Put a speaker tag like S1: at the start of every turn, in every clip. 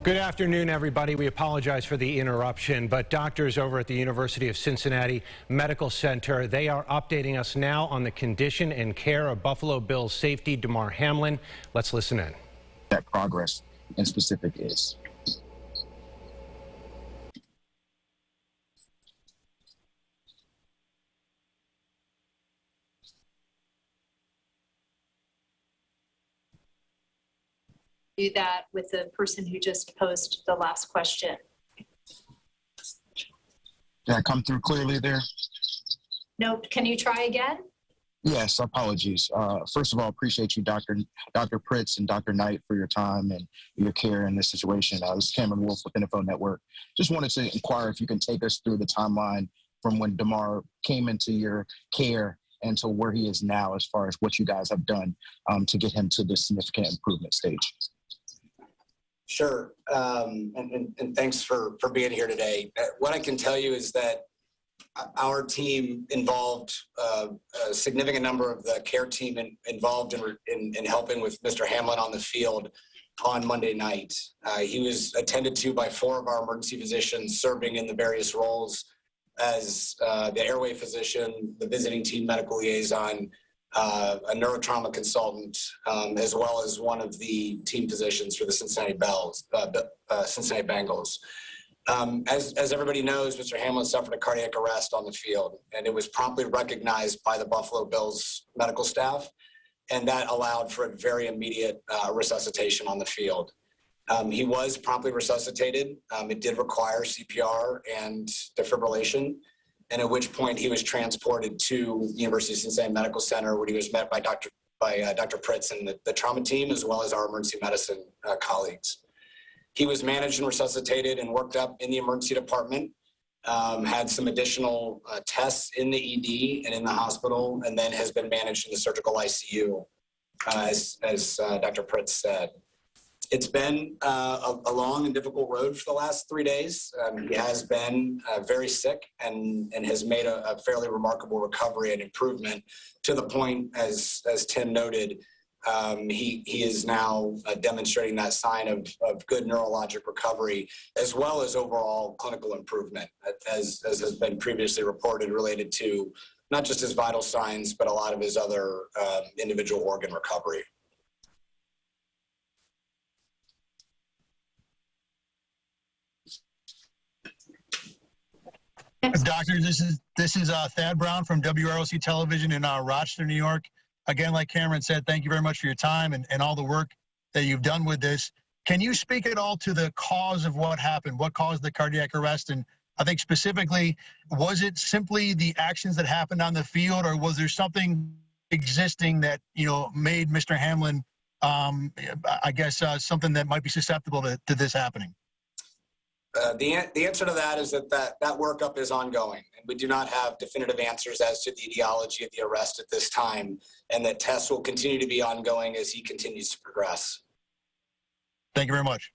S1: Good afternoon, everybody. We apologize for the interruption, but doctors over at the University of Cincinnati Medical Center, they are updating us now on the condition and care of Buffalo Bills safety Damar Hamlin. Let's listen in.
S2: That progress in specific is.
S3: Do that with the person who just posed the last question.
S2: Did I come through clearly there?
S3: No, can you try again?
S2: Yes, apologies. First of all, appreciate you, Dr. Pritz and Dr. Knight, for your time and your care in this situation. This is Cameron Wolf with NFL Network. Just wanted to inquire if you can take us through the timeline from when Damar came into your care and to where he is now, as far as what you guys have done to get him to this significant improvement stage.
S4: Sure, and thanks for being here today. What I can tell you is that our team involved a significant number of the care team involved in helping with Mr. Hamlin on the field on Monday night. He was attended to by 4 of our emergency physicians serving in the various roles as the airway physician, the visiting team medical liaison, a neurotrauma consultant, as well as one of the team physicians for the Cincinnati Bengals. As everybody knows, Mr. Hamlin suffered a cardiac arrest on the field, and it was promptly recognized by the Buffalo Bills medical staff, and that allowed for a very immediate resuscitation on the field. He was promptly resuscitated. It did require CPR and defibrillation, and at which point he was transported to the University of Cincinnati Medical Center, where he was met by Dr. Pritz and the trauma team, as well as our emergency medicine colleagues. He was managed and resuscitated and worked up in the emergency department, had some additional tests in the ED and in the hospital, and then has been managed in the surgical ICU, as Dr. Pritz said. It's been a long and difficult road for the last 3 days. He has been very sick and has made a fairly remarkable recovery and improvement, to the point, as Tim noted, he is now demonstrating that sign of good neurologic recovery, as well as overall clinical improvement, as has been previously reported, related to not just his vital signs, but a lot of his other individual organ recovery.
S5: Doctors, this is Thad Brown from WROC Television in Rochester, New York. Again, like Cameron said, thank you very much for your time and all the work that you've done with this. Can you speak at all to the cause of what happened? What caused the cardiac arrest? And I think specifically, was it simply the actions that happened on the field, or was there something existing that, made Mr. Hamlin, I guess, something that might be susceptible to this happening?
S4: The answer to that is that workup is ongoing, and we do not have definitive answers as to the etiology of the arrest at this time, and that tests will continue to be ongoing as he continues to progress.
S5: Thank you very much.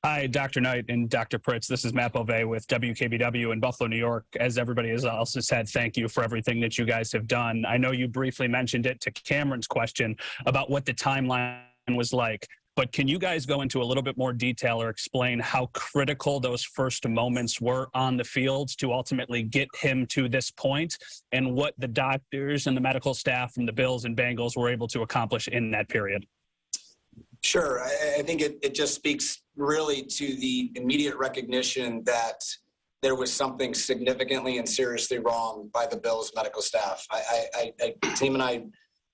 S6: Hi, Dr. Knight and Dr. Pritz. This is Matt Bove with WKBW in Buffalo, New York. As everybody else has said, thank you for everything that you guys have done. I know you briefly mentioned it to Cameron's question about what the timeline was like. But can you guys go into a little bit more detail or explain how critical those first moments were on the field to ultimately get him to this point, and what the doctors and the medical staff from the Bills and Bengals were able to accomplish in that period?
S4: Sure. I think it just speaks really to the immediate recognition that there was something significantly and seriously wrong by the Bills medical staff. Team and I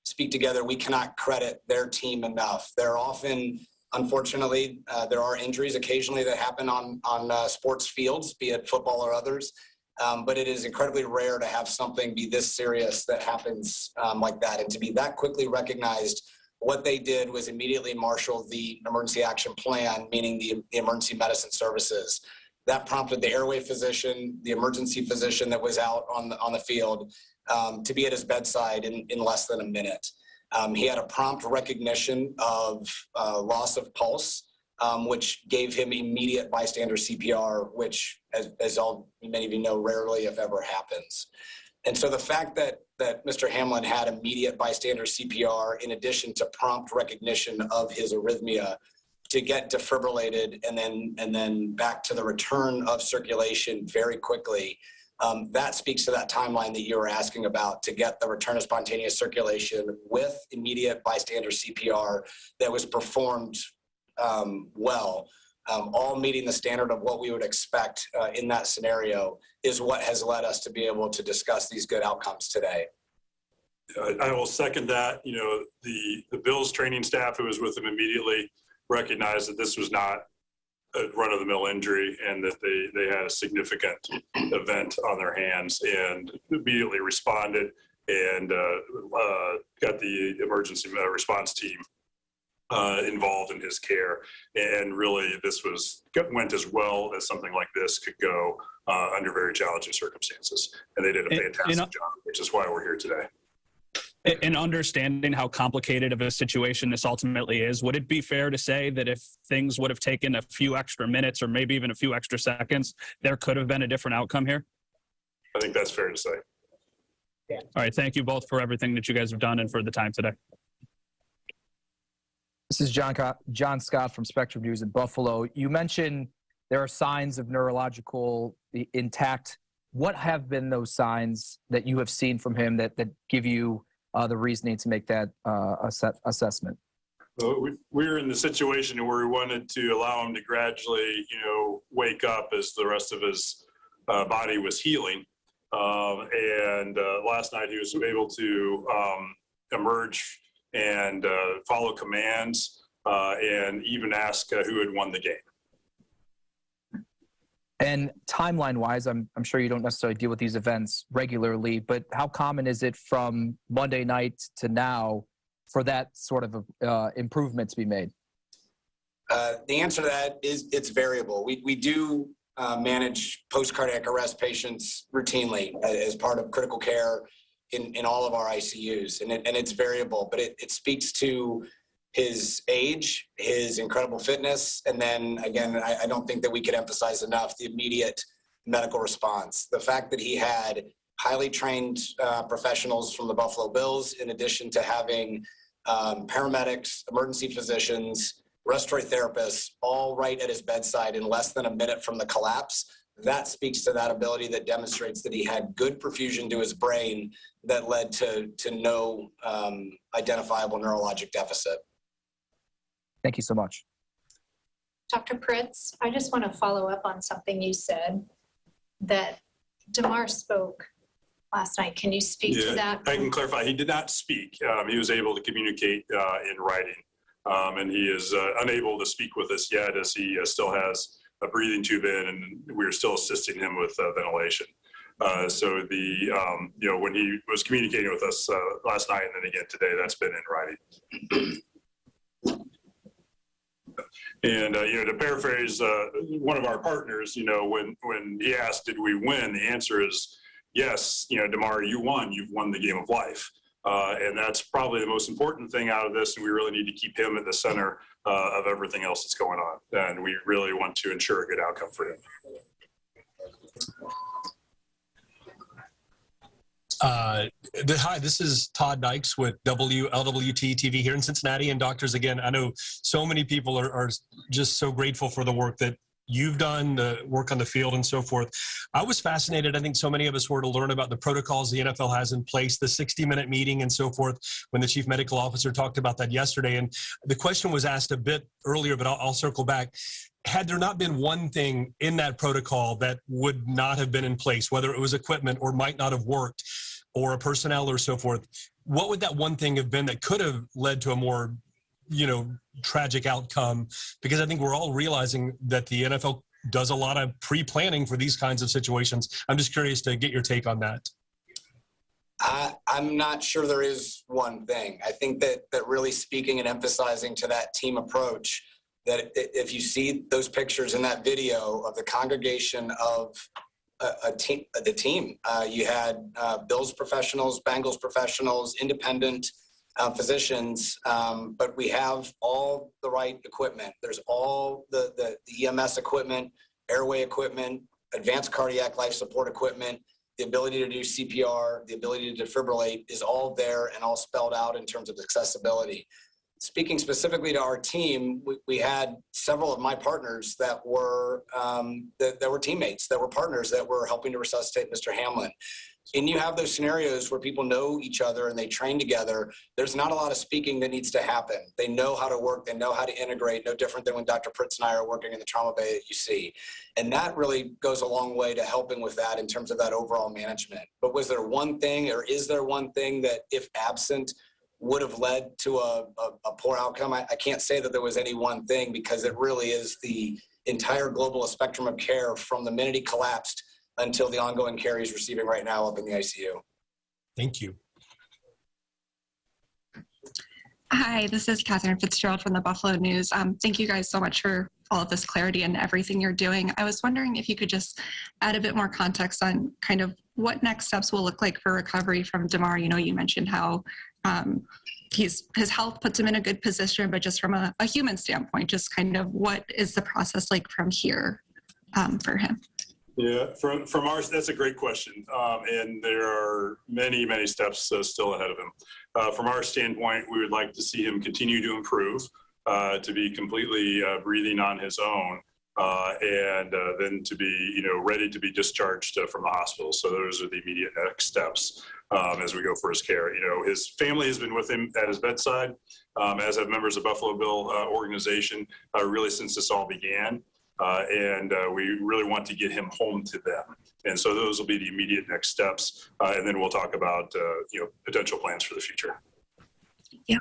S4: speak together. We cannot credit their team enough. They're often, unfortunately, there are injuries occasionally that happen on sports fields, be it football or others, but it is incredibly rare to have something be this serious that happens like that. And to be that quickly recognized, what they did was immediately marshal the emergency action plan, meaning the emergency medicine services. That prompted the airway physician, the emergency physician that was out on the field, to be at his bedside in less than a minute. He had a prompt recognition of loss of pulse, which gave him immediate bystander CPR, which, as many of you know, rarely, if ever, happens. And so the fact that Mr. Hamlin had immediate bystander CPR, in addition to prompt recognition of his arrhythmia, to get defibrillated and then back to the return of circulation very quickly. That speaks to that timeline that you were asking about, to get the return of spontaneous circulation with immediate bystander CPR that was performed well, all meeting the standard of what we would expect in that scenario, is what has led us to be able to discuss these good outcomes today.
S7: I will second that. You know, the Bills training staff who was with them immediately recognized that this was not a run-of-the-mill injury and that they had a significant event on their hands, and immediately responded and got the emergency response team involved in his care. And really, this went as well as something like this could go under very challenging circumstances. And they did a fantastic job, which is why we're here today.
S6: In understanding how complicated of a situation this ultimately is, would it be fair to say that if things would have taken a few extra minutes or maybe even a few extra seconds, there could have been a different outcome here?
S7: I think that's fair to say.
S6: All right. Thank you both for everything that you guys have done and for the time today.
S8: This is John Scott from Spectrum News in Buffalo. You mentioned there are signs of neurological intact. What have been those signs that you have seen from him that give you the reasoning to make that assessment?
S7: We were in the situation where we wanted to allow him to gradually, wake up as the rest of his body was healing. And last night he was able to emerge and follow commands and even ask who had won the game.
S8: And timeline-wise, I'm sure you don't necessarily deal with these events regularly, but how common is it from Monday night to now for that sort of improvement to be made?
S4: The answer to that is it's variable. We do manage post-cardiac arrest patients routinely as part of critical care in all of our ICUs, and it's variable, but it speaks to his age, his incredible fitness, and then again, I don't think that we could emphasize enough the immediate medical response. The fact that he had highly trained professionals from the Buffalo Bills, in addition to having paramedics, emergency physicians, respiratory therapists, all right at his bedside in less than a minute from the collapse, that speaks to that ability that demonstrates that he had good perfusion to his brain that led to no identifiable neurologic deficit.
S8: Thank you so much.
S3: Dr. Pritz, I just want to follow up on something you said, that Damar spoke last night. Can you speak to that?
S7: I can clarify. He did not speak. He was able to communicate in writing, and he is unable to speak with us yet, as he still has a breathing tube in, and we're still assisting him with ventilation. So when he was communicating with us last night and then again today, that's been in writing. And, to paraphrase one of our partners, when he asked, did we win? The answer is yes. Damar, you won. You've won the game of life. And that's probably the most important thing out of this. And we really need to keep him at the center of everything else that's going on. And we really want to ensure a good outcome for him.
S9: Hi, this is Todd Dykes with WLWT TV here in Cincinnati. And doctors, again, I know so many people are just so grateful for the work that you've done, the work on the field and so forth. I was fascinated, I think so many of us were, to learn about the protocols the NFL has in place, the 60-minute meeting and so forth, when the chief medical officer talked about that yesterday. And the question was asked a bit earlier, but I'll circle back. Had there not been one thing in that protocol that would not have been in place, whether it was equipment or might not have worked, or a personnel or so forth, what would that one thing have been that could have led to a more, tragic outcome? Because I think we're all realizing that the NFL does a lot of pre-planning for these kinds of situations. I'm just curious to get your take on that.
S4: I'm not sure there is one thing. I think that really speaking and emphasizing to that team approach, that if you see those pictures in that video of the congregation of the team, you had Bills professionals, Bengals professionals, independent physicians, but we have all the right equipment. There's all the EMS equipment, airway equipment, advanced cardiac life support equipment, the ability to do CPR, the ability to defibrillate is all there and all spelled out in terms of accessibility. speaking specifically to our team, we had several of my partners that were teammates, that were partners, that were helping to resuscitate Mr. Hamlin. And you have those scenarios where people know each other and they train together. There's not a lot of speaking that needs to happen. They know how to work. They know how to integrate, no different than when Dr. Pritz and I are working in the trauma bay that you see. And that really goes a long way to helping with that in terms of that overall management. But was there one thing, or is there one thing that, if absent, would have led to a poor outcome? I can't say that there was any one thing, because it really is the entire global spectrum of care from the minute he collapsed until the ongoing care he's receiving right now up in the ICU.
S9: Thank you.
S10: Hi, this is Catherine Fitzgerald from the Buffalo News. Thank you guys so much for all of this clarity and everything you're doing. I was wondering if you could just add a bit more context on kind of what next steps will look like for recovery from Damar. You know, you mentioned how his health puts him in a good position, but just from a human standpoint, just kind of what is the process like from here for him?
S7: Yeah, from ours, that's a great question. And there are many, many steps still ahead of him. From our standpoint, we would like to see him continue to improve, to be completely breathing on his own, and then to be, ready to be discharged from the hospital. So those are the immediate next steps as we go for his care. His family has been with him at his bedside, as have members of Buffalo Bill organization, really since this all began. And we really want to get him home to them. And so those will be the immediate next steps. And then we'll talk about, potential plans for the future.
S10: Yeah.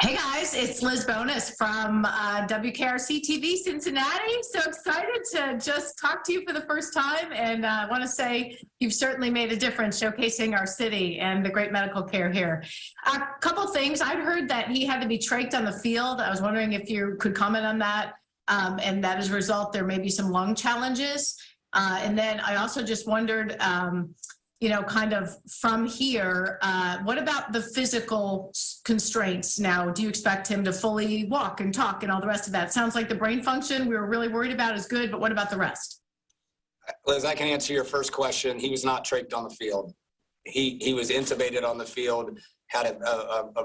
S11: Hey guys, it's Liz Bonus from WKRC TV Cincinnati. So excited to just talk to you for the first time, and I want to say you've certainly made a difference showcasing our city and the great medical care here. A couple things. I'd heard that he had to be trached on the field. I was wondering if you could comment on that, and that as a result there may be some lung challenges. And then I also just wondered, kind of from here, what about the physical constraints now? Do you expect him to fully walk and talk and all the rest of that? Sounds like the brain function we were really worried about is good, but what about the rest?
S4: Liz, I can answer your first question. He was not trached on the field. He was intubated on the field, had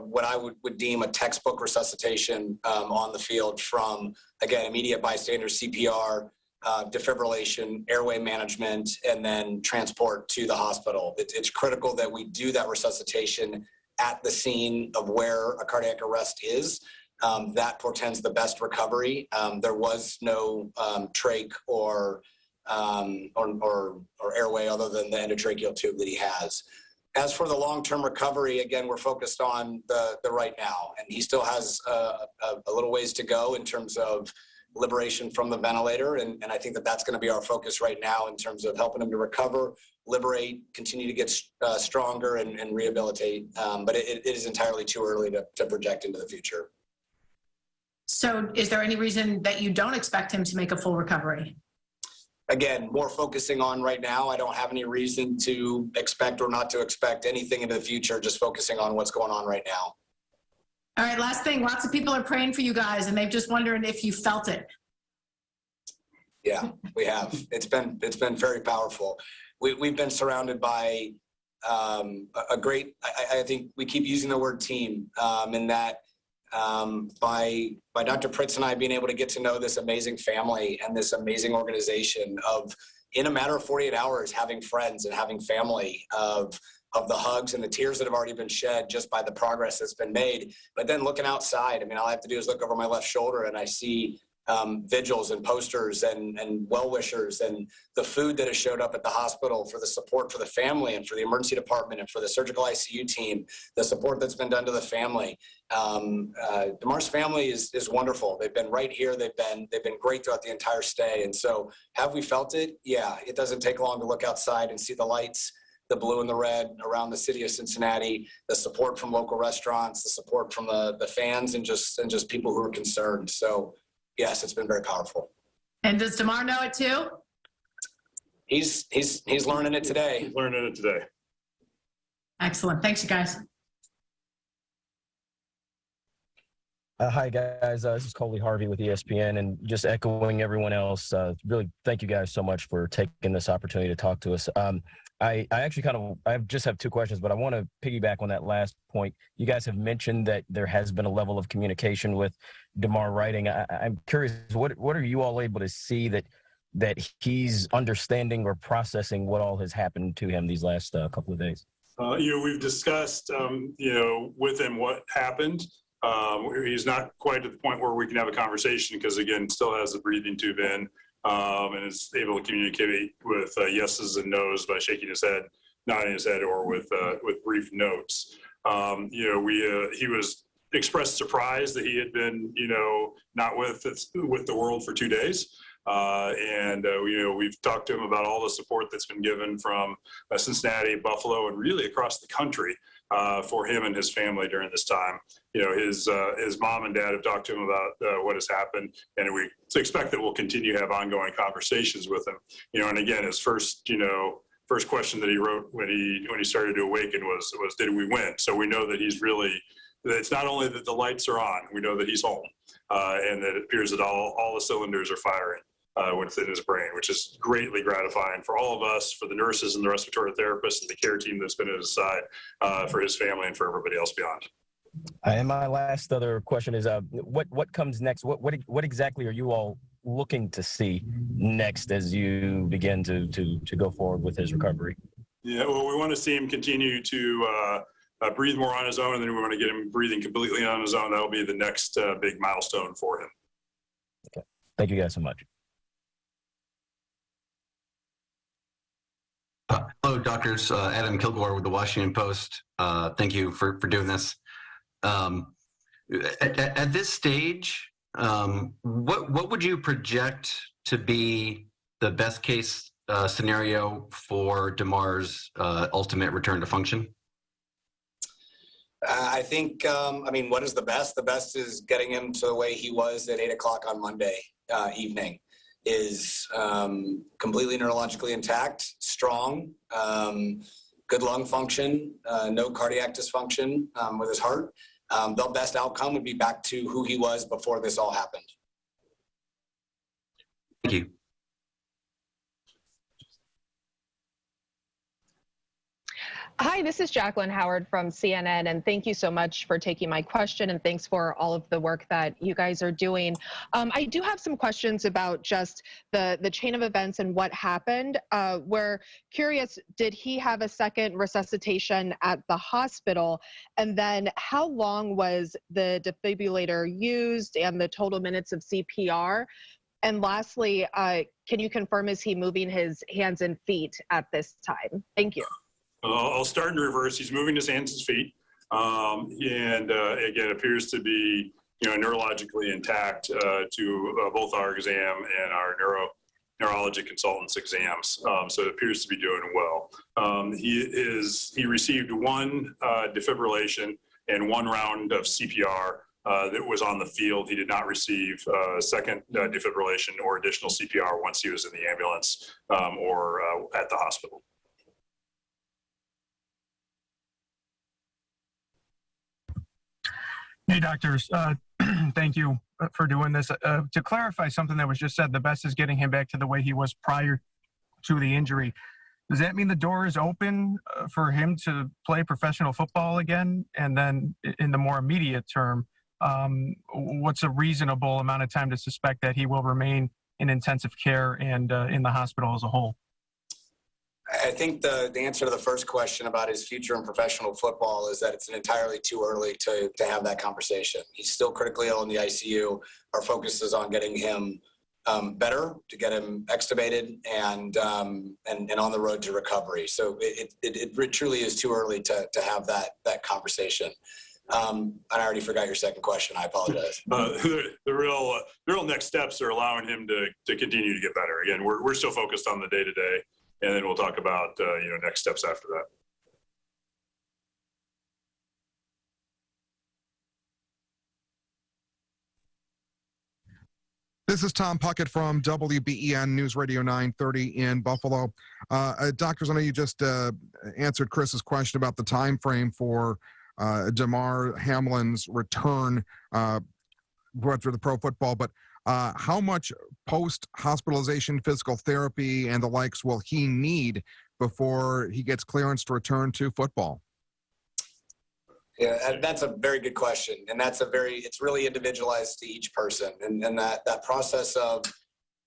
S4: what I would deem a textbook resuscitation on the field from, again, immediate bystander CPR, defibrillation, airway management, and then transport to the hospital. It's critical that we do that resuscitation at the scene of where a cardiac arrest is. That portends the best recovery. There was no trach or airway other than the endotracheal tube that he has. As for the long-term recovery, again, we're focused on the right now, and he still has a little ways to go in terms of liberation from the ventilator. And I think that's going to be our focus right now in terms of helping him to recover, liberate, continue to get stronger and rehabilitate. But it is entirely too early to project into the future.
S11: So is there any reason that you don't expect him to make a full recovery?
S4: Again, more focusing on right now. I don't have any reason to expect or not to expect anything into the future, just focusing on what's going on right now.
S11: All right, last thing. Lots of people are praying for you guys, and they've just wondered if you felt it.
S4: Yeah, we have. It's been very powerful. We've been surrounded by a great. I think we keep using the word team, in that by Dr. Pritz and I being able to get to know this amazing family and this amazing organization of, in a matter of 48 hours, having friends and having family, of the hugs and the tears that have already been shed just by the progress that's been made. But then looking outside, I mean, all I have to do is look over my left shoulder and I see vigils and posters and well-wishers, and the food that has showed up at the hospital for the support for the family and for the emergency department and for the surgical ICU team, the support that's been done to the family. Damar's family is wonderful. They've been right here. They've been great throughout the entire stay. And so have we felt it? Yeah, it doesn't take long to look outside and see the lights, the blue and the red around the city of Cincinnati, the support from local restaurants, the support from the fans and just people who are concerned. So yes, it's been very powerful.
S11: And does Damar know it too?
S4: He's learning it today.
S7: He's learning it today.
S11: Excellent. Thanks, you guys.
S12: Hi, guys. This is Coley Harvey with ESPN, and just echoing everyone else, really thank you guys so much for taking this opportunity to talk to us. I actually I just have two questions, but I want to piggyback on that last point. You guys have mentioned that there has been a level of communication with Damar writing. I'm curious, what are you all able to see that he's understanding or processing what all has happened to him these last couple of days?
S7: We've discussed, with him what happened. He's not quite at the point where we can have a conversation because, again, still has the breathing tube in and is able to communicate with yeses and nos by shaking his head, nodding his head, or with brief notes. He was expressed surprise that he had been, not with the world for 2 days. We've talked to him about all the support that's been given from Cincinnati, Buffalo, and really across the country for him and his family during this time. His mom and dad have talked to him about what has happened, and we expect that we'll continue to have ongoing conversations with him. And again, his first question that he wrote when he started to awaken was did we win? So we know that it's not only that the lights are on, we know that he's home, and that it appears that all the cylinders are firing within his brain, which is greatly gratifying for all of us, for the nurses and the respiratory therapists and the care team that's been at his side, for his family and for everybody else beyond.
S12: And my last other question is, what comes next? What exactly are you all looking to see next as you begin to go forward with his recovery?
S7: Yeah, well, we want to see him continue to breathe more on his own, and then we want to get him breathing completely on his own. That'll be the next big milestone for him.
S12: Okay. Thank you guys so much.
S13: Hello, doctors. Adam Kilgore with the Washington Post. Thank you for doing this. At this stage, what would you project to be the best case scenario for Damar's ultimate return to function?
S4: I think, what is the best? The best is getting him to the way he was at 8 o'clock on Monday evening. Is completely neurologically intact, strong, good lung function, no cardiac dysfunction with his heart. The best outcome would be back to who he was before this all happened.
S13: Thank you.
S14: Hi, this is Jacqueline Howard from CNN, and thank you so much for taking my question, and thanks for all of the work that you guys are doing. I do have some questions about just the chain of events and what happened. We're curious, did he have a second resuscitation at the hospital? And then how long was the defibrillator used and the total minutes of CPR? And lastly, can you confirm, is he moving his hands and feet at this time? Thank you.
S7: I'll start in reverse. He's moving his hands and feet, and again, appears to be neurologically intact to both our exam and our neurology consultant's exams. So it appears to be doing well. He received one defibrillation and one round of CPR that was on the field. He did not receive second defibrillation or additional CPR once he was in the ambulance or at the hospital.
S15: Hey, doctors. Thank you for doing this. To clarify something that was just said, the best is getting him back to the way he was prior to the injury. Does that mean the door is open for him to play professional football again? And then in the more immediate term, what's a reasonable amount of time to suspect that he will remain in intensive care and in the hospital as a whole?
S4: I think the answer to the first question about his future in professional football is that it's entirely too early to have that conversation. He's still critically ill in the ICU. Our focus is on getting him better, to get him extubated and on the road to recovery. So it truly is too early to have that conversation. I already forgot your second question. I apologize.
S7: The real next steps are allowing him to continue to get better. Again, we're still focused on the day-to-day. And then we'll talk about next steps after that.
S16: This is Tom Puckett from WBEN News Radio 930 in Buffalo. Doctors, I know you just answered Chris's question about the time frame for Damar Hamlin's return. went through the pro football, but how much post-hospitalization physical therapy and the likes will he need before he gets clearance to return to football?
S4: Yeah, that's a very good question. And it's really individualized to each person. And that process of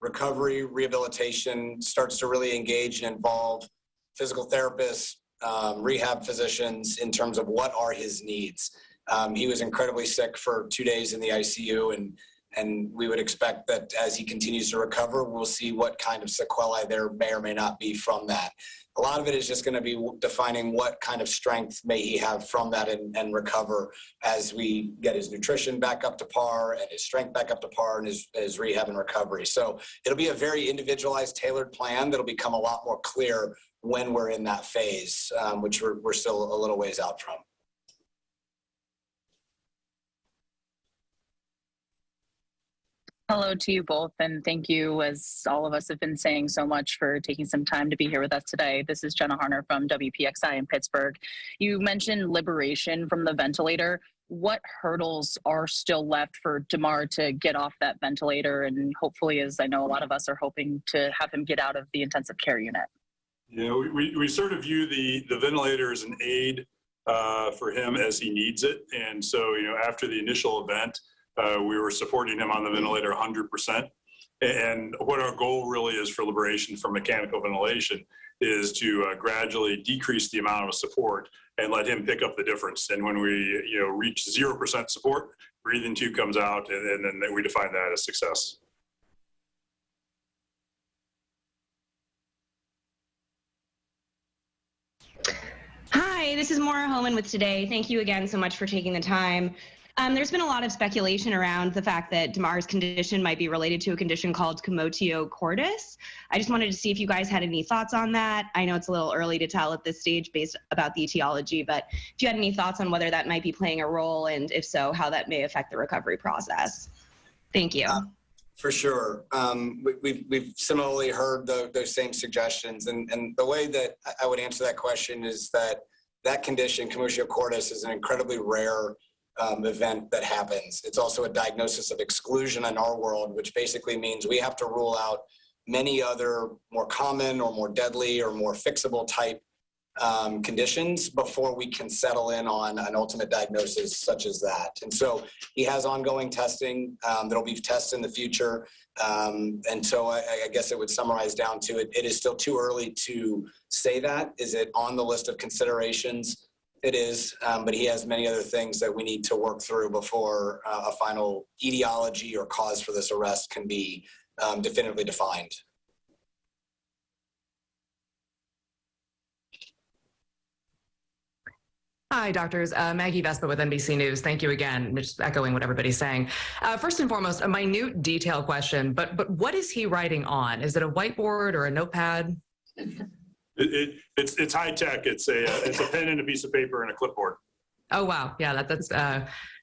S4: recovery, rehabilitation starts to really engage and involve physical therapists, rehab physicians in terms of what are his needs. He was incredibly sick for 2 days in the ICU, and we would expect that as he continues to recover, we'll see what kind of sequelae there may or may not be from that. A lot of it is just going to be defining what kind of strength may he have from that and recover as we get his nutrition back up to par and his strength back up to par and his rehab and recovery. So it'll be a very individualized, tailored plan that'll become a lot more clear when we're in that phase, which we're still a little ways out from.
S17: Hello to you both, and thank you, as all of us have been saying, so much for taking some time to be here with us today. This is Jenna Harner from WPXI in Pittsburgh. You mentioned liberation from the ventilator. What hurdles are still left for Damar to get off that ventilator and hopefully, as I know a lot of us are hoping, to have him get out of the intensive care unit?
S7: You know, we sort of view the ventilator as an aid for him as he needs it. And so, you know, after the initial event, we were supporting him on the ventilator 100%. And what our goal really is for liberation from mechanical ventilation is to gradually decrease the amount of support and let him pick up the difference. And when we, you know, reach 0% support, breathing tube comes out, and then we define that as success.
S18: Hi, this is Maura Homan with Today. Thank you again so much for taking the time. There's been a lot of speculation around the fact that Damar's condition might be related to a condition called commotio cordis. I just wanted to see if you guys had any thoughts on that. I know it's a little early to tell at this stage based about the etiology, but if you had any thoughts on whether that might be playing a role, and if so, how that may affect the recovery process. Thank you.
S4: For sure. We've similarly heard those same suggestions. And the way that I would answer that question is that condition, commotio cordis, is an incredibly rare event that happens. It's also a diagnosis of exclusion in our world, which basically means we have to rule out many other more common or more deadly or more fixable type conditions before we can settle in on an ultimate diagnosis such as that. And so he has ongoing testing. There'll be tests in the future. And so I guess it would summarize down to it is still too early to say that. Is it on the list of considerations? It is, but he has many other things that we need to work through before a final etiology or cause for this arrest can be definitively defined.
S19: Hi, doctors. Maggie Vespa with NBC News. Thank you again. Just echoing what everybody's saying. First and foremost, a minute detail question, but what is he writing on? Is it a whiteboard or a notepad?
S7: It's high tech. It's a pen and a piece of paper and a clipboard.
S19: Oh, wow. Yeah, that's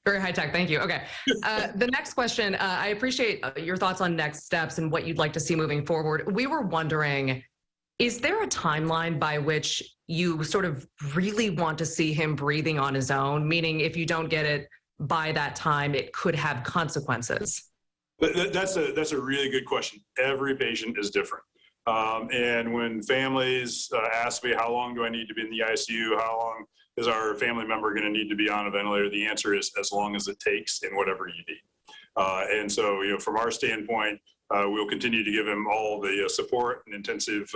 S19: very high tech. Thank you. Okay. The next question, I appreciate your thoughts on next steps and what you'd like to see moving forward. We were wondering, is there a timeline by which you sort of really want to see him breathing on his own? Meaning if you don't get it by that time, it could have consequences.
S7: That's a really good question. Every patient is different. And when families ask me, how long do I need to be in the ICU? How long is our family member going to need to be on a ventilator? The answer is as long as it takes and whatever you need. And so, you know, from our standpoint, we'll continue to give him all the support and intensive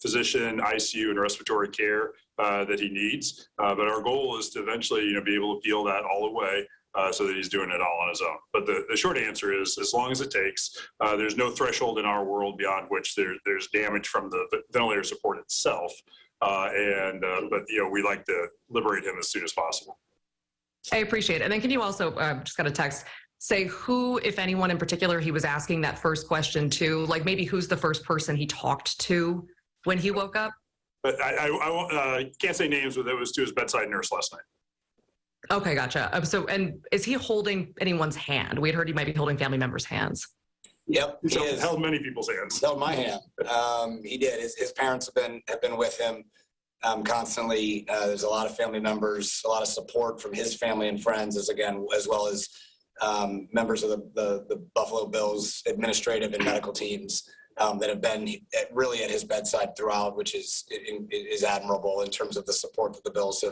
S7: physician, ICU, and respiratory care that he needs. But our goal is to eventually, you know, be able to peel that all away so that he's doing it all on his own. But the short answer is, as long as it takes, there's no threshold in our world beyond which there's damage from the ventilator support itself. But you know, we like to liberate him as soon as possible.
S19: I appreciate it. And then can you also, just got a text, say who, if anyone in particular, he was asking that first question to, like maybe who's the first person he talked to when he woke up?
S7: But I can't say names, but it was to his bedside nurse last night.
S19: Okay, gotcha. So, and is he holding anyone's hand? We had heard he might be holding family members' hands.
S4: Yep,
S7: he held many people's hands.
S4: Held my hand. He did. His parents have been with him constantly. There's a lot of family members, a lot of support from his family and friends, as well as members of the Buffalo Bills administrative and medical teams that have been really at his bedside throughout, which is admirable in terms of the support that the Bills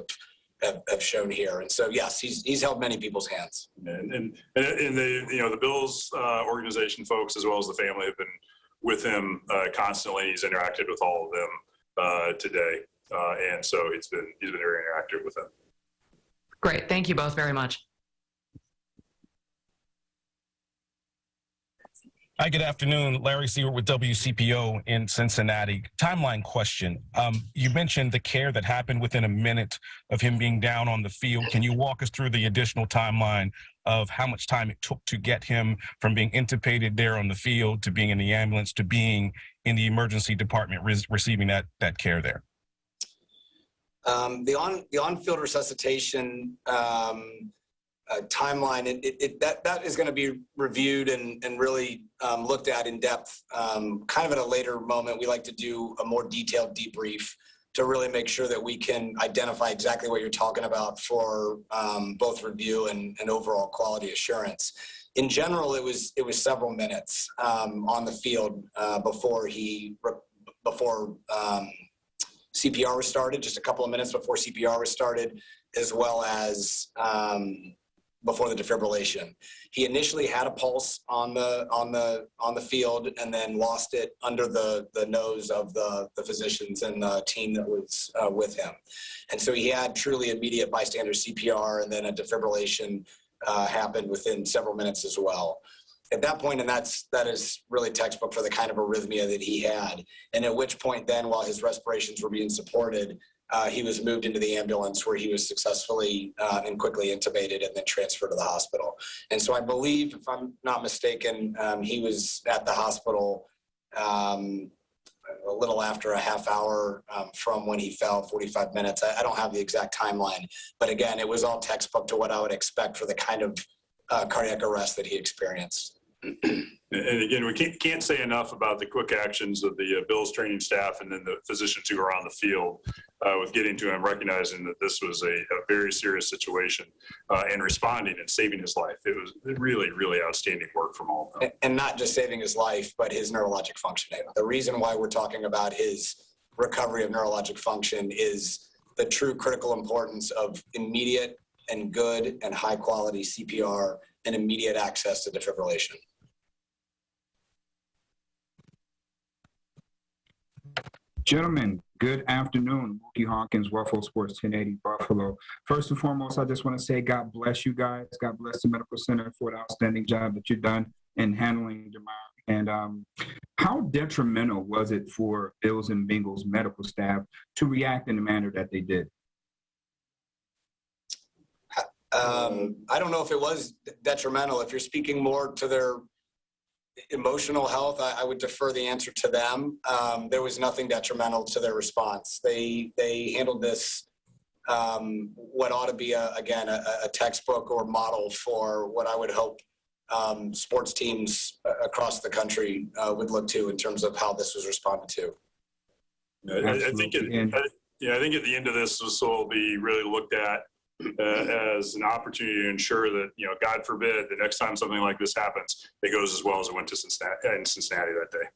S4: have shown here. And so, yes, he's held many people's hands.
S7: And the Bills organization folks, as well as the family, have been with him constantly. He's interacted with all of them today. And so he's been very interactive with them.
S19: Great. Thank you both very much.
S20: Hi, good afternoon. Larry Seward with WCPO in Cincinnati. Timeline question. You mentioned the care that happened within a minute of him being down on the field. Can you walk us through the additional timeline of how much time it took to get him from being intubated there on the field to being in the ambulance to being in the emergency department receiving that care there?
S4: The on-field resuscitation timeline, that is going to be reviewed and really looked at in depth kind of at a later moment. We like to do a more detailed debrief to really make sure that we can identify exactly what you're talking about for both review and overall quality assurance. In general, it was several minutes on the field before CPR was started, just a couple of minutes before CPR was started, as well as before the defibrillation. He initially had a pulse on the field and then lost it under the nose of the physicians and the team that was with him. And so he had truly immediate bystander CPR, and then a defibrillation happened within several minutes as well. At that point, and that is really textbook for the kind of arrhythmia that he had, and at which point then, while his respirations were being supported, he was moved into the ambulance where he was successfully and quickly intubated and then transferred to the hospital. And so I believe, if I'm not mistaken, he was at the hospital a little after a half hour from when he fell, 45 minutes. I don't have the exact timeline, but again, it was all textbook to what I would expect for the kind of cardiac arrest that he experienced.
S7: And again, we can't say enough about the quick actions of the Bills training staff and then the physicians who were on the field with getting to him, recognizing that this was a very serious situation and responding and saving his life. It was really, really outstanding work from all of them.
S4: And not just saving his life, but his neurologic functioning. The reason why we're talking about his recovery of neurologic function is the true critical importance of immediate and good and high quality CPR and immediate access to defibrillation.
S21: Gentlemen, good afternoon. Mookie Hawkins, Waffle Sports 1080 Buffalo. First and foremost, I just want to say God bless you guys. God bless the Medical Center for the outstanding job that you've done in handling Damar. And how detrimental was it for Bills and Bengals medical staff to react in the manner that they did?
S4: I don't know if it was detrimental. If you're speaking more to their emotional health, I would defer the answer to them. There was nothing detrimental to their response. They handled this what ought to be a textbook or model for what I would hope sports teams across the country would look to in terms of how this was responded to.
S7: I think at the end of this will be really looked at as an opportunity to ensure that, God forbid, the next time something like this happens, it goes as well as it went to Cincinnati that day.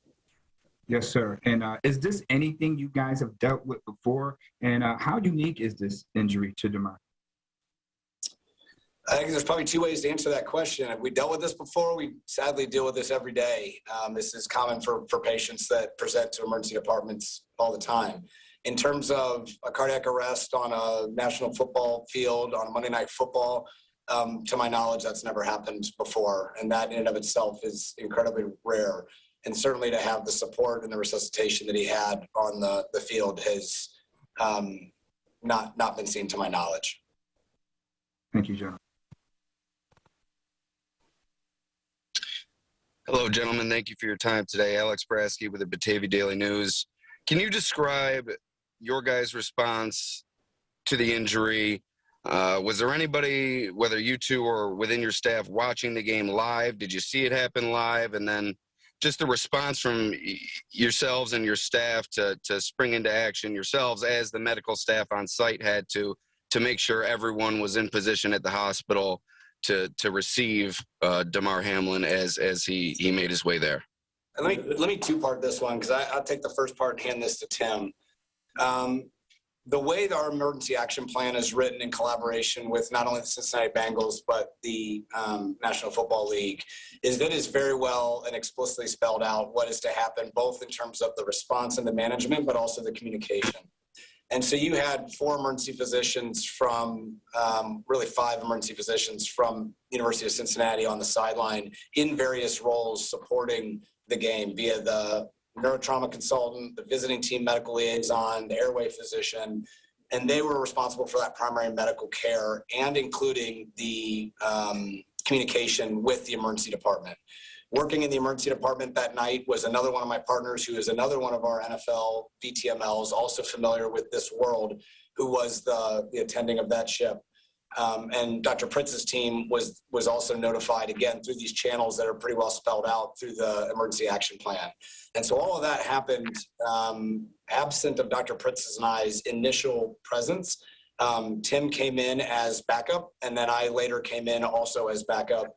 S21: Yes, sir. And is this anything you guys have dealt with before? And how unique is this injury to Damar?
S4: I think there's probably two ways to answer that question. Have we dealt with this before? We sadly deal with this every day. This is common for patients that present to emergency departments all the time. In terms of a cardiac arrest on a national football field, on Monday Night Football, to my knowledge, that's never happened before. And that in and of itself is incredibly rare. And certainly to have the support and the resuscitation that he had on the field has not been seen to my knowledge.
S21: Thank you, John.
S22: Hello, gentlemen. Thank you for your time today. Alex Brasky with the Batavia Daily News. Can you describe your guys' response to the injury? Was there anybody, whether you two or within your staff, watching the game live? Did you see it happen live? And then just the response from yourselves and your staff to spring into action yourselves as the medical staff on site had to make sure everyone was in position at the hospital to receive Damar Hamlin as he made his way there?
S4: Let me two-part this one, because I'll take the first part and hand this to Tim. The way that our emergency action plan is written in collaboration with not only the Cincinnati Bengals, but the National Football League, is that it's very well and explicitly spelled out what is to happen, both in terms of the response and the management, but also the communication. And so you had 4 emergency physicians from, really 5 emergency physicians from University of Cincinnati on the sideline in various roles supporting the game via the neurotrauma consultant, the visiting team medical liaison, the airway physician, and they were responsible for that primary medical care and including the communication with the emergency department. Working in the emergency department that night was another one of my partners who is another one of our NFL VTMLs, also familiar with this world, who was the attending of that ship. And Dr. Pritz's team was also notified, again, through these channels that are pretty well spelled out through the emergency action plan. And so all of that happened absent of Dr. Pritz's and I's initial presence. Tim came in as backup, and then I later came in also as backup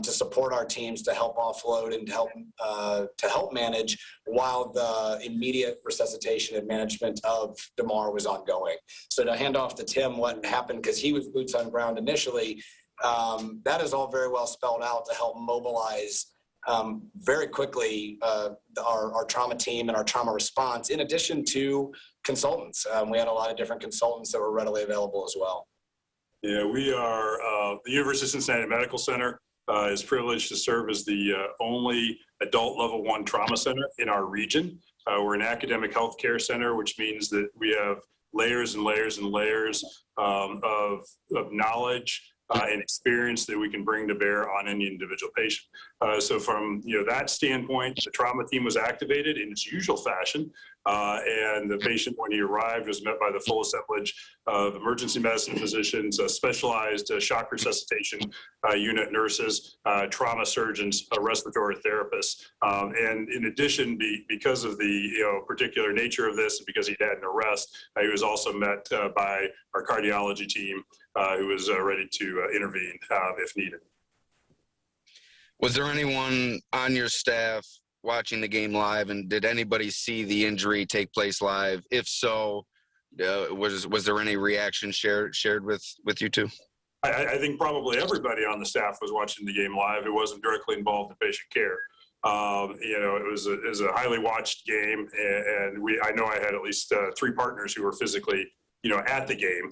S4: to support our teams, to help offload and to help manage while the immediate resuscitation and management of Damar was ongoing. So to hand off to Tim what happened, because he was boots on ground initially, that is all very well spelled out to help mobilize very quickly our trauma team and our trauma response, in addition to consultants. We had a lot of different consultants that were readily available as well.
S7: Yeah, we are, the University of Cincinnati Medical Center is privileged to serve as the only adult level 1 trauma center in our region. We're an academic healthcare center, which means that we have layers and layers and layers of knowledge and experience that we can bring to bear on any individual patient. So from that standpoint, the trauma team was activated in its usual fashion, and the patient, when he arrived, was met by the full assemblage of emergency medicine physicians, specialized shock resuscitation unit nurses, trauma surgeons, respiratory therapists. And in addition, because of the particular nature of this, and because he had an arrest, he was also met by our cardiology team, who was ready to intervene if needed.
S22: Was there anyone on your staff watching the game live, and did anybody see the injury take place live? If so, was there any reaction shared with you two?
S7: I think probably everybody on the staff was watching the game live. It wasn't directly involved in patient care. It was a highly watched game, and I know I had at least 3 partners who were physically at the game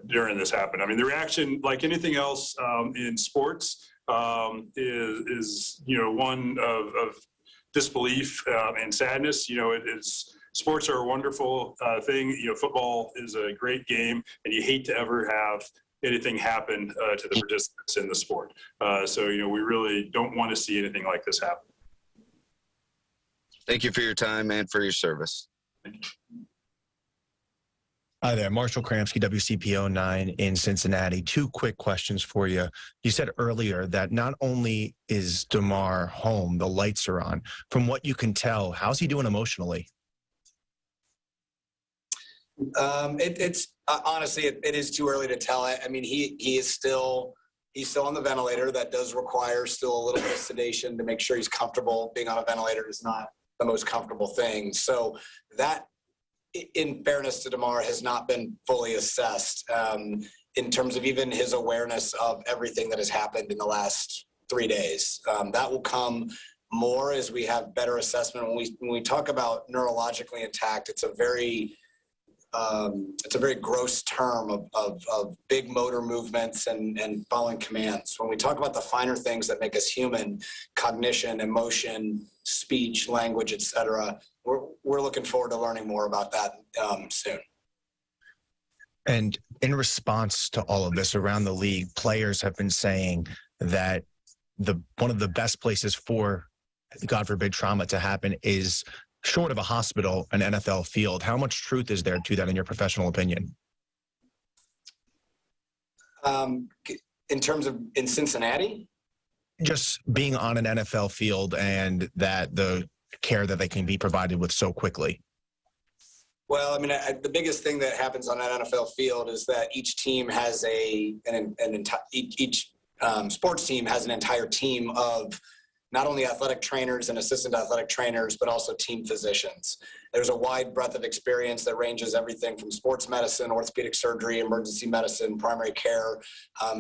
S7: during this happened. I mean, the reaction, like anything else in sports, is one of disbelief and sadness. Sports are a wonderful thing. Football is a great game, and you hate to ever have anything happen to the participants in the sport. So we really don't want to see anything like this happen.
S22: Thank you for your time and for your service.
S7: Thank you.
S1: Hi there, Marshall Kramsky, WCPO 9 in Cincinnati. 2 quick questions for you. You said earlier that not only is Damar home, the lights are on. From what you can tell, how's he doing emotionally?
S4: It's honestly, it is too early to tell. I mean, he's still on the ventilator. That does require still a little bit of sedation to make sure he's comfortable. Being on a ventilator is not the most comfortable thing. So that, in fairness to Damar, has not been fully assessed in terms of even his awareness of everything that has happened in the last 3 days. That will come more as we have better assessment. When we talk about neurologically intact, it's a very gross term of big motor movements and following commands. When we talk about the finer things that make us human, cognition, emotion, speech, language, etc., we're looking forward to learning more about that soon.
S1: And in response to all of this around the league, players have been saying that one of the best places for, God forbid, trauma to happen is short of a hospital, an NFL field. How much truth is there to that in your professional opinion?
S4: In terms of in Cincinnati?
S1: Just being on an NFL field and that the care that they can be provided with so quickly.
S4: Well, I mean, the biggest thing that happens on an NFL field is that each team has each sports team has an entire team of not only athletic trainers and assistant athletic trainers, but also team physicians. There's a wide breadth of experience that ranges everything from sports medicine, orthopedic surgery, emergency medicine, primary care.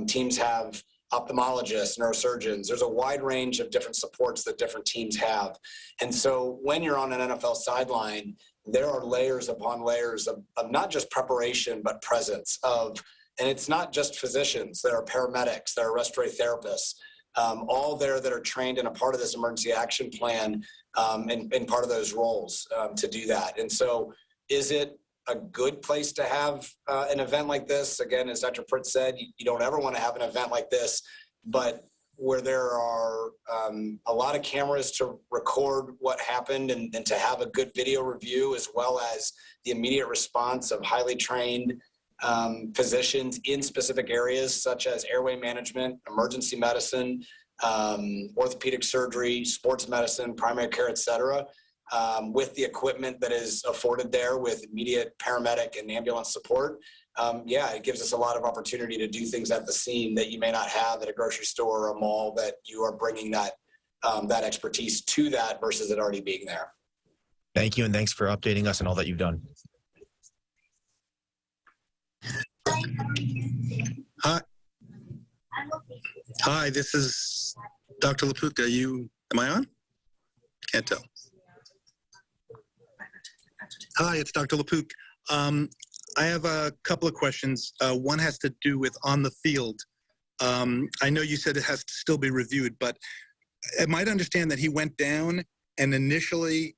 S4: Teams have ophthalmologists, neurosurgeons. There's a wide range of different supports that different teams have. And so when you're on an NFL sideline, there are layers upon layers of not just preparation, but presence of, and it's not just physicians. There are paramedics, there are respiratory therapists, all there that are trained in a part of this emergency action plan and part of those roles to do that. And so is it a good place to have an event like this? Again, as Dr. Pritz said, you don't ever want to have an event like this, but where there are a lot of cameras to record what happened and to have a good video review, as well as the immediate response of highly trained physicians in specific areas such as airway management, emergency medicine, orthopedic surgery, sports medicine, primary care, et cetera, with the equipment that is afforded there with immediate paramedic and ambulance support. Yeah, it gives us a lot of opportunity to do things at the scene that you may not have at a grocery store or a mall, that you are bringing that expertise to that versus it already being there.
S1: Thank you, and thanks for updating us on all that you've done.
S2: Hi, this is Dr. Lapuka. Am I on? Can't tell. Hi, it's Dr. Lapuka. I have a couple of questions. One has to do with on the field. I know you said it has to still be reviewed, but I might understand that he went down and initially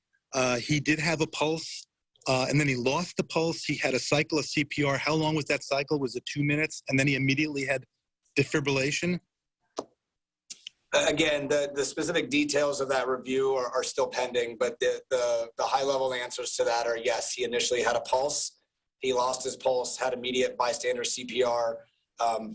S2: he did have a pulse and then he lost the pulse. He had a cycle of CPR. How long was that cycle? Was it 2 minutes? And then he immediately had defibrillation?
S4: Again, the specific details of that review are still pending, but the high-level answers to that are yes, he initially had a pulse. He lost his pulse, had immediate bystander CPR.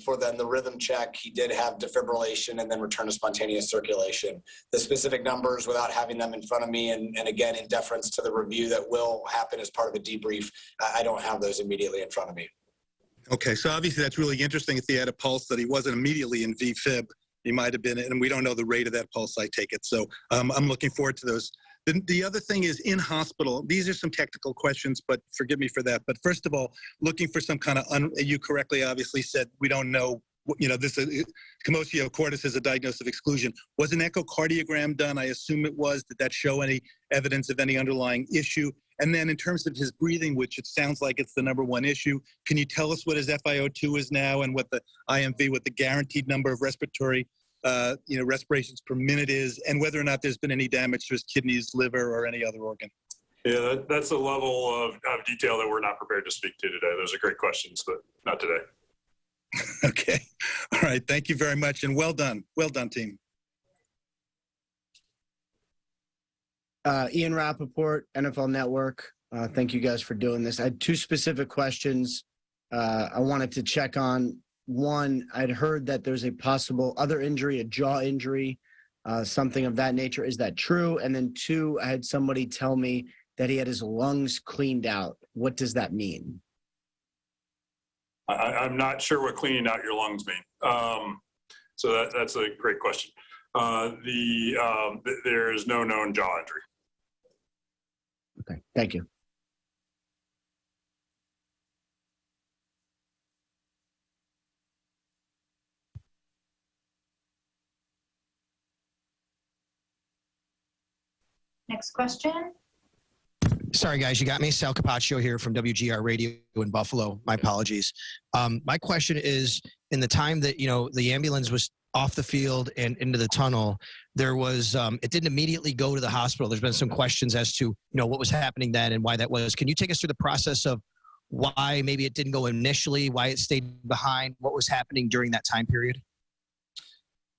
S4: For then the rhythm check, he did have defibrillation and then return to spontaneous circulation. The specific numbers, without having them in front of me, and again, in deference to the review that will happen as part of a debrief, I don't have those immediately in front of me.
S2: Okay, so obviously that's really interesting. If he had a pulse that he wasn't immediately in VFib, he might have been, and we don't know the rate of that pulse, I take it. So I'm looking forward to those. The other thing is in hospital, these are some technical questions, but forgive me for that. But first of all, looking for some kind of, you correctly obviously said, we don't know, this commotio cordis is a diagnosis of exclusion. Was an echocardiogram done? I assume it was. Did that show any evidence of any underlying issue? And then in terms of his breathing, which it sounds like it's the #1 issue, can you tell us what his FiO2 is now and what the IMV, what the guaranteed number of respiratory respirations per minute is, and whether or not there's been any damage to his kidneys, liver, or any other organ?
S7: Yeah, that's a level of detail that we're not prepared to speak to today. Those are great questions, but not today.
S2: Okay. All right. Thank you very much, and well done. Well done, team.
S5: Ian Rappaport, NFL Network. Thank you guys for doing this. I had two specific questions I wanted to check on. One, I'd heard that there's a possible other injury, a jaw injury, something of that nature. Is that true? And then two, I had somebody tell me that he had his lungs cleaned out. What does that mean?
S7: I'm not sure what cleaning out your lungs mean. So that's a great question. There is no known jaw injury.
S5: Okay, thank you.
S3: Next question.
S23: Sorry, guys, you got me. Sal Capaccio here from WGR Radio in Buffalo. My apologies. My question is, in the time that, the ambulance was off the field and into the tunnel, there was, it didn't immediately go to the hospital. There's been some questions as to, what was happening then and why that was. Can you take us through the process of why maybe it didn't go initially, why it stayed behind, what was happening during that time period?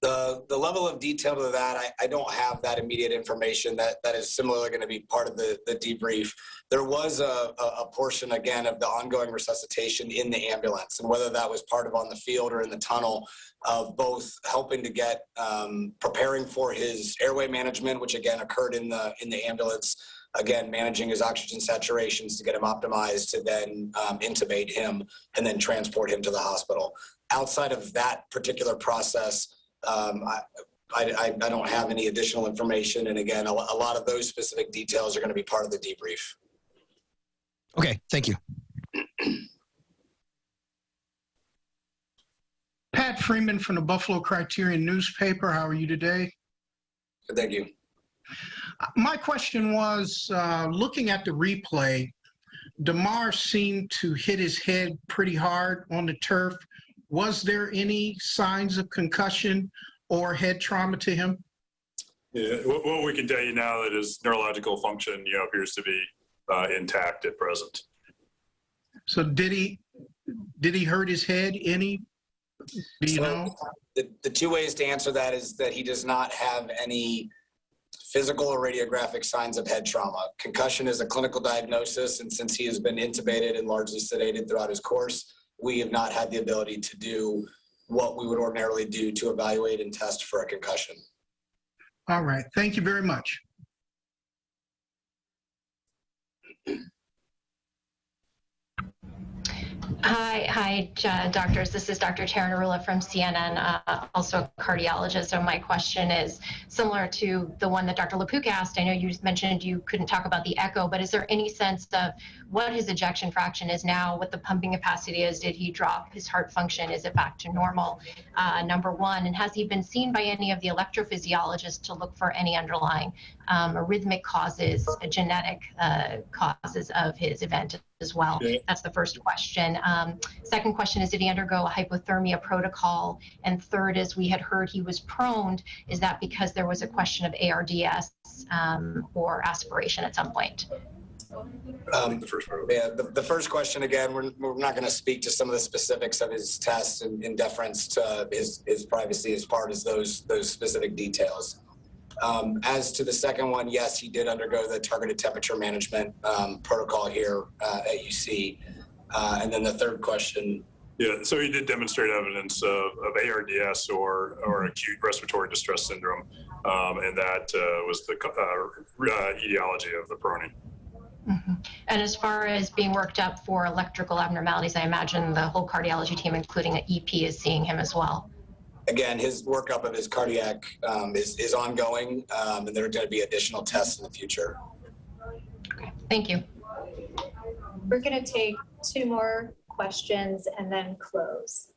S4: The level of detail to that, I don't have that immediate information that is similarly going to be part of the debrief. There was a portion, again, of the ongoing resuscitation in the ambulance, and whether that was part of on the field or in the tunnel, of both helping to get preparing for his airway management, which again occurred in the ambulance, again, managing his oxygen saturations to get him optimized to then intubate him and then transport him to the hospital. outside of that particular process, I don't have any additional information. And again, a lot of those specific details are going to be part of the debrief.
S23: Okay, thank you.
S6: Pat Freeman from the Buffalo Criterion newspaper. How are you today?
S4: Thank you.
S6: My question was, looking at the replay, Damar seemed to hit his head pretty hard on the turf. Was there any signs of concussion or head trauma to him?
S7: Yeah, what we can tell you now that his neurological function, appears to be intact at present.
S6: So did he hurt his head any? Do you know?
S4: The two ways to answer that is that he does not have any physical or radiographic signs of head trauma. Concussion is a clinical diagnosis, and since he has been intubated and largely sedated throughout his course, we have not had the ability to do what we would ordinarily do to evaluate and test for a concussion.
S6: All right. Thank you very much.
S8: Hi, doctors. This is Dr. Tara Narula from CNN, also a cardiologist. So my question is similar to the one that Dr. LaPook asked. I know you mentioned you couldn't talk about the echo, but is there any sense of what his ejection fraction is now, what the pumping capacity is? Did he drop his heart function? Is it back to normal? Number one, and has he been seen by any of the electrophysiologists to look for any underlying arrhythmic causes, genetic causes of his event as well? That's the first question. Second question is, did he undergo a hypothermia protocol? And third is, we had heard he was prone. Is that because there was a question of ARDS or aspiration at some point?
S4: The first question, again, we're not going to speak to some of the specifics of his tests in deference to his privacy as part of those specific details. As to the second one, yes, he did undergo the targeted temperature management protocol here at UC. And then the third question.
S7: Yeah, so he did demonstrate evidence of ARDS or acute respiratory distress syndrome, and that was the etiology of the proning.
S8: Mm-hmm. And as far as being worked up for electrical abnormalities, I imagine the whole cardiology team, including an EP, is seeing him as well.
S4: Again, his workup of his cardiac is ongoing, and there are going to be additional tests in the future.
S8: Okay, thank you.
S3: We're going to take two more questions and then close.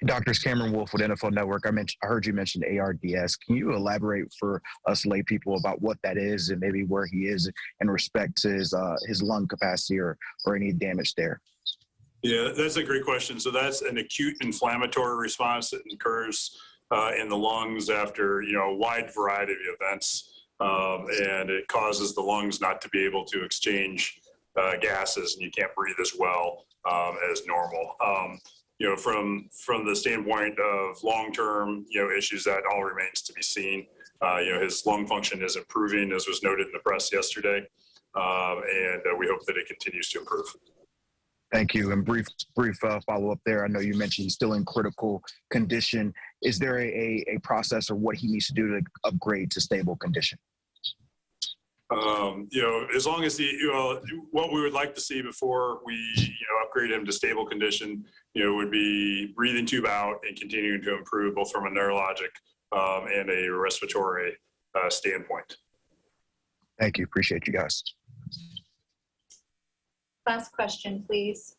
S1: Doctors, Cameron Wolf with NFL Network. I heard you mention ARDS. Can you elaborate for us lay people about what that is and maybe where he is in respect to his lung capacity or any damage there?
S7: Yeah, that's a great question. So that's an acute inflammatory response that occurs in the lungs after a wide variety of events, and it causes the lungs not to be able to exchange gases, and you can't breathe as well as normal. From the standpoint of long-term issues, that all remains to be seen. His lung function is improving, as was noted in the press yesterday, and we hope that it continues to improve.
S1: Thank you. And brief follow-up there. I know you mentioned he's still in critical condition. Is there a process or what he needs to do to upgrade to stable condition?
S7: As long as what we would like to see before we, upgrade him to stable condition, would be breathing tube out and continuing to improve both from a neurologic and a respiratory standpoint.
S1: Thank you. Appreciate you guys.
S3: Last question, please.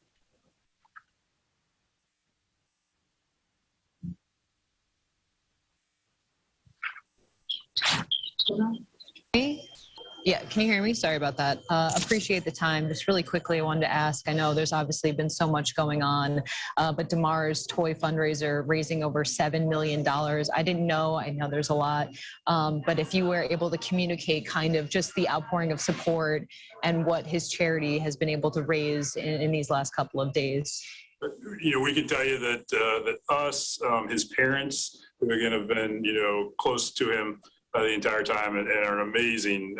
S9: Yeah, can you hear me? Sorry about that. Appreciate the time. Just really quickly, I wanted to ask, I know there's obviously been so much going on, but Damar's toy fundraiser raising over $7 million. I didn't know, I know there's a lot, but if you were able to communicate kind of just the outpouring of support and what his charity has been able to raise in these last couple of days.
S7: We can tell you that us, his parents, who again have been, close to him the entire time and are amazing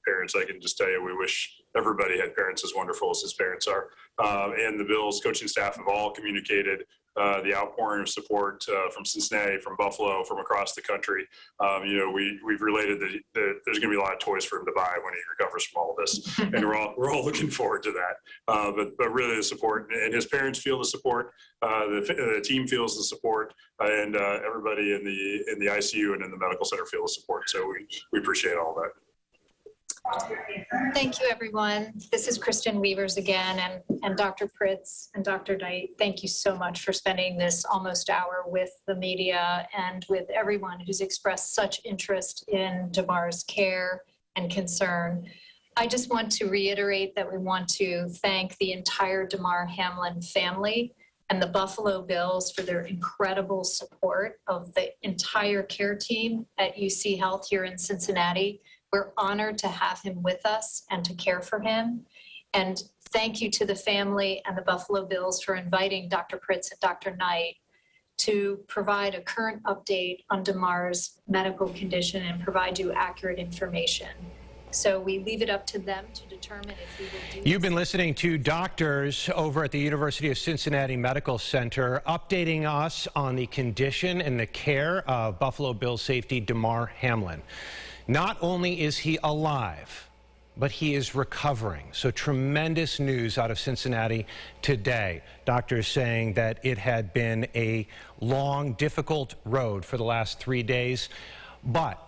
S7: parents. I can just tell you, we wish everybody had parents as wonderful as his parents are. And the Bills coaching staff have all communicated the outpouring of support from Cincinnati, from Buffalo, from across the country. We've related that there's going to be a lot of toys for him to buy when he recovers from all of this, and we're all looking forward to that. But really, the support, and his parents feel the support, the team feels the support, and everybody in the ICU and in the medical center feel the support. So we appreciate all that.
S3: Thank you, everyone. This is Kristen Weavers again, and Dr. Pritz and Dr. Knight, thank you so much for spending this almost hour with the media and with everyone who's expressed such interest in Damar's care and concern. I just want to reiterate that we want to thank the entire Damar Hamlin family and the Buffalo Bills for their incredible support of the entire care team at UC Health here in Cincinnati. We're honored to have him with us and to care for him. And thank you to the family and the Buffalo Bills for inviting Dr. Pritz and Dr. Knight to provide a current update on Damar's medical condition and provide you accurate information. So we leave it up to them to determine if we will do.
S10: You've been listening to doctors over at the University of Cincinnati Medical Center updating us on the condition and the care of Buffalo Bills safety Damar Hamlin. Not only is he alive, but he is recovering. So tremendous news out of Cincinnati today. Doctors saying that it had been a long, difficult road for the last 3 days, but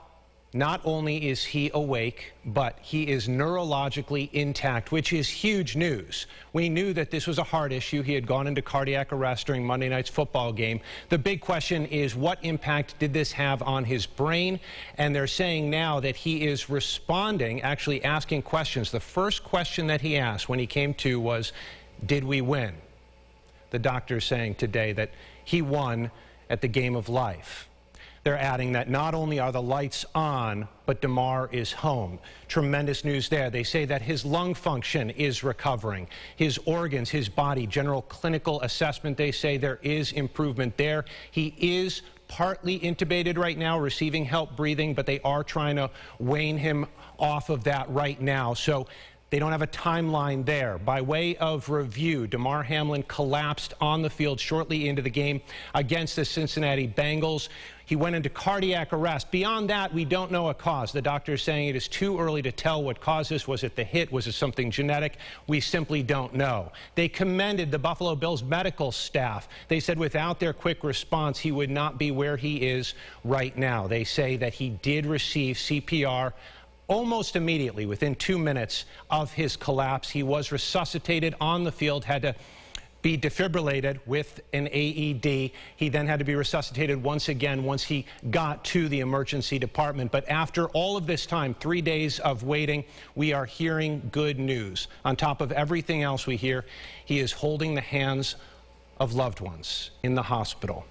S10: not only is he awake, but he is neurologically intact, which is huge news. We knew that this was a heart issue. He had gone into cardiac arrest during Monday night's football game. The big question is, what impact did this have on his brain? And they're saying now that he is responding, actually asking questions. The first question that he asked when he came to was, did we win? The doctor's saying today that he won at the game of life. They're adding that not only are the lights on, but Damar is home. Tremendous news there. They say that his lung function is recovering. His organs, his body, general clinical assessment, they say there is improvement there. He is partly intubated right now, receiving help breathing, but they are trying to wean him off of that right now. So they don't have a timeline there. By way of review, Damar Hamlin collapsed on the field shortly into the game against the Cincinnati Bengals. He went into cardiac arrest. Beyond that, we don't know a cause. The doctor is saying it is too early to tell what caused this. Was it the hit? Was it something genetic? We simply don't know. They commended the Buffalo Bills medical staff. They said without their quick response, he would not be where he is right now. They say that he did receive CPR almost immediately, within 2 minutes of his collapse. He was resuscitated on the field, had to be defibrillated with an AED. He then had to be resuscitated once again once he got to the emergency department. But after all of this time, 3 days of waiting, we are hearing good news. On top of everything else we hear, he is holding the hands of loved ones in the hospital.